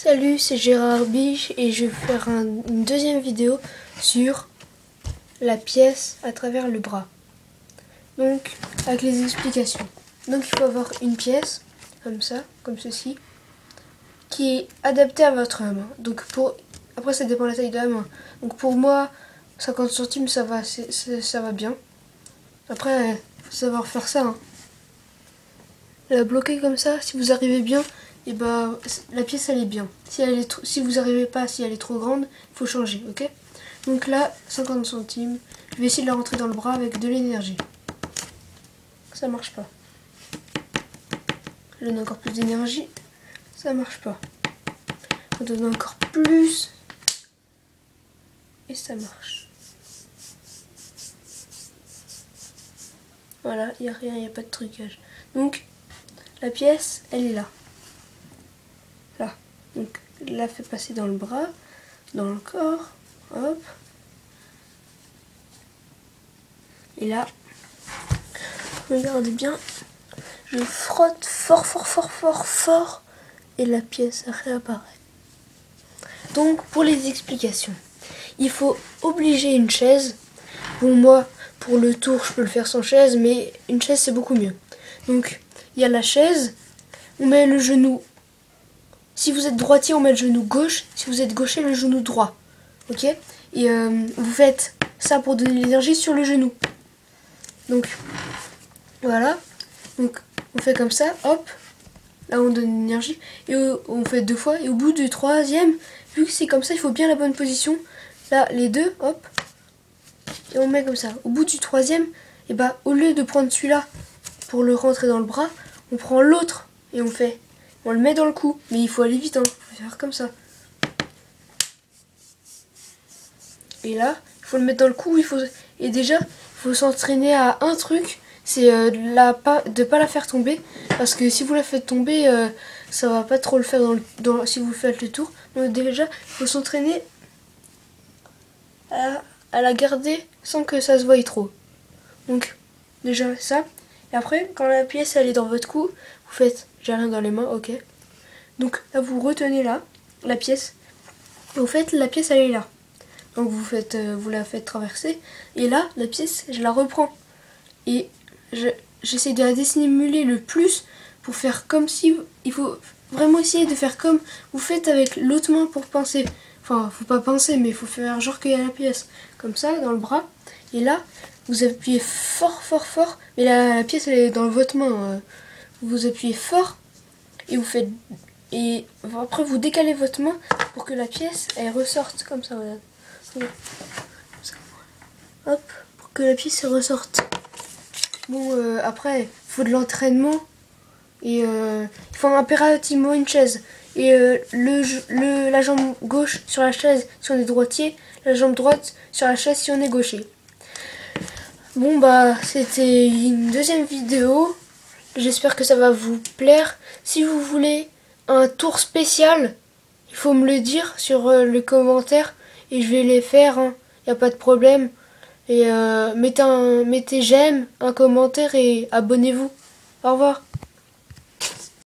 Salut, c'est Gérard Biche et je vais faire une deuxième vidéo sur la pièce à travers le bras. Donc, avec les explications. Donc, il faut avoir une pièce, comme ça, comme ceci, qui est adaptée à votre main. Donc, après, ça dépend de la taille de la main. Donc, pour moi, 50 centimes, ça va bien. Après, faut savoir faire ça. Hein. La bloquer comme ça, si vous arrivez bien, et bah la pièce elle est bien. Si vous arrivez pas, si elle est trop grande, il faut changer, ok? Donc là, 50 centimes. Je vais essayer de la rentrer dans le bras avec de l'énergie. Ça marche pas. Je donne encore plus d'énergie. Ça marche pas. On donne encore plus. Et ça marche. Voilà, il n'y a rien, il n'y a pas de trucage. Donc, la pièce, elle est là. Là. Donc, je la fais passer dans le bras, dans le corps. Hop. Et là, regardez bien, je frotte fort, fort, fort, fort, fort. Et la pièce réapparaît. Donc, pour les explications, il faut obliger une chaise. Bon, moi, pour le tour, je peux le faire sans chaise, mais une chaise, c'est beaucoup mieux. Donc, il y a la chaise, on met le genou. Si vous êtes droitier, on met le genou gauche. Si vous êtes gaucher, le genou droit. Ok? Et vous faites ça pour donner l'énergie sur le genou. Donc, voilà. Donc, on fait comme ça, hop. Là, on donne l'énergie. Et on fait 2 fois. Et au bout du 3e, vu que c'est comme ça, il faut bien la bonne position. Là, les deux, hop. Et on met comme ça. Au bout du 3e, et bah, au lieu de prendre celui-là pour le rentrer dans le bras, on prend l'autre. Et on le met dans le cou. Mais il faut aller vite, hein. Il faut faire comme ça. Et là, il faut le mettre dans le cou. Et déjà, il faut s'entraîner à un truc. C'est de pas la faire tomber. Parce que si vous la faites tomber, ça va pas trop le faire si vous faites le tour. Donc déjà, il faut s'entraîner à la garder sans que ça se voie trop. Donc, déjà ça. Et après, quand la pièce elle est dans votre cou, vous faites j'ai rien dans les mains, ok. Donc là, vous retenez là, la pièce. Et vous faites la pièce elle est là. Donc vous la faites traverser. Et là, la pièce, je la reprends. Et j'essaie de la dissimuler le plus pour faire comme si... Il faut vraiment essayer de faire comme vous faites avec l'autre main pour pincer. Enfin, faut pas pincer, mais il faut faire genre qu'il y a la pièce. Comme ça, dans le bras. Et là, vous appuyez fort, fort, fort. Mais la pièce, elle est dans votre main. Vous appuyez fort. Et vous faites... Et après, vous décalez votre main pour que la pièce, elle ressorte comme ça, regarde. Hop, pour que la pièce ressorte. Bon, après, il faut de l'entraînement. Et il faut impérativement une chaise. Et la jambe gauche sur la chaise si on est droitier. La jambe droite sur la chaise si on est gaucher. Bon, bah, c'était une deuxième vidéo. J'espère que ça va vous plaire. Si vous voulez un tour spécial, il faut me le dire sur le commentaire. Et je vais les faire, hein. Y a pas de problème. Et mettez j'aime, un commentaire et abonnez-vous. Au revoir.